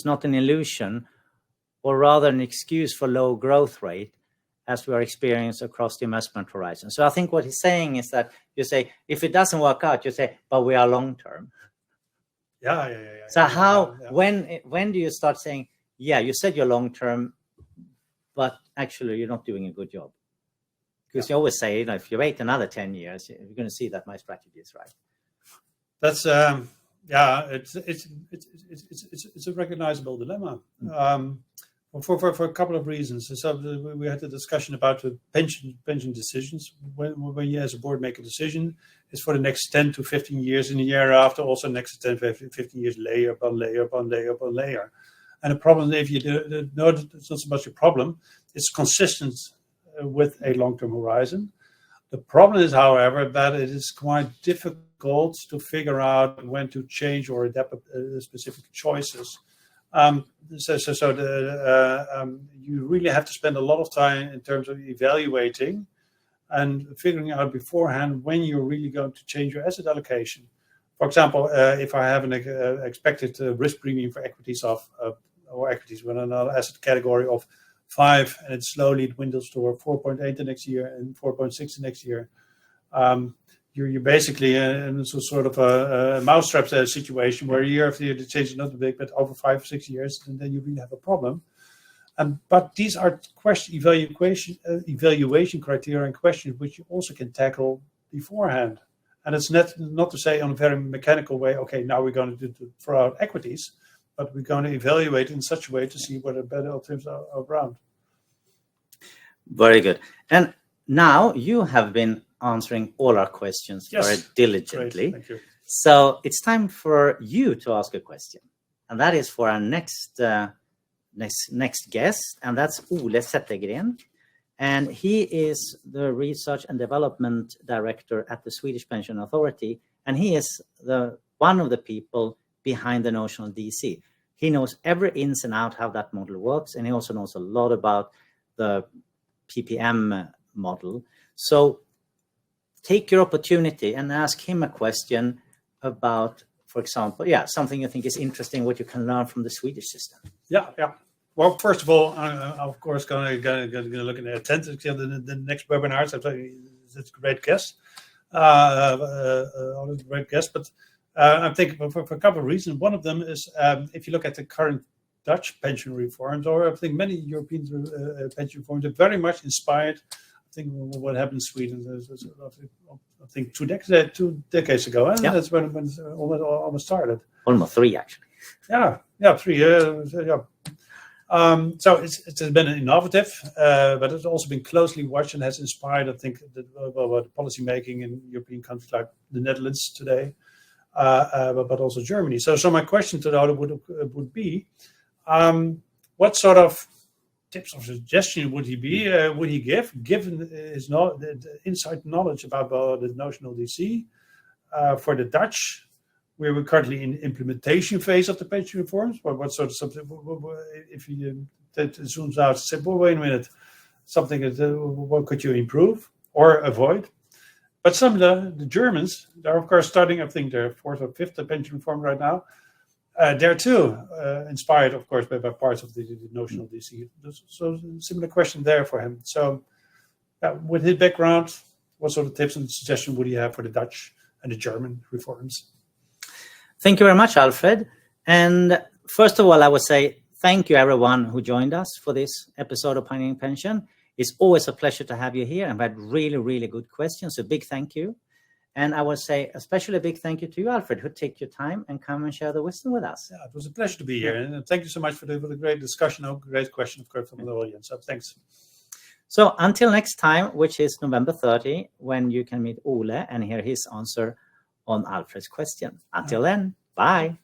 not an illusion, or rather an excuse for low growth rate as we are experiencing across the investment horizon? So I think what he's saying is that you say, if it doesn't work out, you say, but we are long-term. So when do you start saying, you said you're long-term, but actually you're not doing a good job? Because you always say, if you wait another 10 years, you're going to see that my strategy is right. That's it's a recognizable dilemma for a couple of reasons. So we had a discussion about the pension decisions. When you as a board make a decision, it's for the next 10 to 15 years, and the year after also next 10 to 15 years, layer upon layer upon layer upon layer. And the problem, if you do, no, it's not so much a problem, it's consistent with a long-term horizon. The problem is, however, that it is quite difficult to figure out when to change or adapt specific choices. You really have to spend a lot of time in terms of evaluating and figuring out beforehand when you're really going to change your asset allocation. For example, if I have an expected risk premium for equities or equities with another asset category of 5, and it slowly dwindles to 4.8 the next year and 4.6 the next year, you're basically in sort of a mousetrap situation where year after year the change is not big, but over 5 or 6 years, and then you really have a problem. But these are evaluation criteria and questions which you also can tackle beforehand. And it's not to say on a very mechanical way, okay, now we're going to throw out equities, but we're going to evaluate in such a way to see what better alternatives are around. Very good. And now you have been answering all our questions very diligently. Great. Thank you. So it's time for you to ask a question. And that is for our next guest, and that's Ole Zettergren. And he is the Research and Development Director at the Swedish Pension Authority. And he is one of the people behind the notional DC. He knows every ins and out how that model works. And he also knows a lot about the PPM model. So take your opportunity and ask him a question about, for example, something you think is interesting, what you can learn from the Swedish system. Yeah. Well, first of all, I'm of course going to look at the attendance the next webinar. So it's a great guest. Great guest, but I'm thinking for a couple of reasons. One of them is if you look at the current Dutch pension reforms, or I think many European pension reforms are very much inspired. I think what happened in Sweden, I think 2 decades ago, and that's when it almost started. Almost 3, actually. Yeah, 3 years. Yeah. So it's been innovative, but it's also been closely watched and has inspired, I think, the policy making in European countries like the Netherlands today, but also Germany. So my question to the auditor would be, what sort of tips or suggestion would he give, given his inside knowledge about the notional DC for the Dutch? We're currently in implementation phase of the pension reforms. What sort of something? If you zooms out, say, well, wait a minute, something that what could you improve or avoid? But some of the Germans, they're of course starting, I think, their 4th or 5th pension reform right now. They're too inspired, of course, by parts of the notional DC. So similar question there for him. So with his background, what sort of tips and suggestions would he have for the Dutch and the German reforms? Thank you very much, Alfred. And first of all, I would say thank you, everyone who joined us for this episode of Pioneering Pension. It's always a pleasure to have you here, and we had really, really good questions. So big thank you. And I would say especially a big thank you to you, Alfred, who take your time and come and share the wisdom with us. Yeah, it was a pleasure to be here. And thank you so much for the great discussion. Great question, of course, from the audience. So thanks. So until next time, which is November 30, when you can meet Ole and hear his answer on Alfred's question. Until then, bye.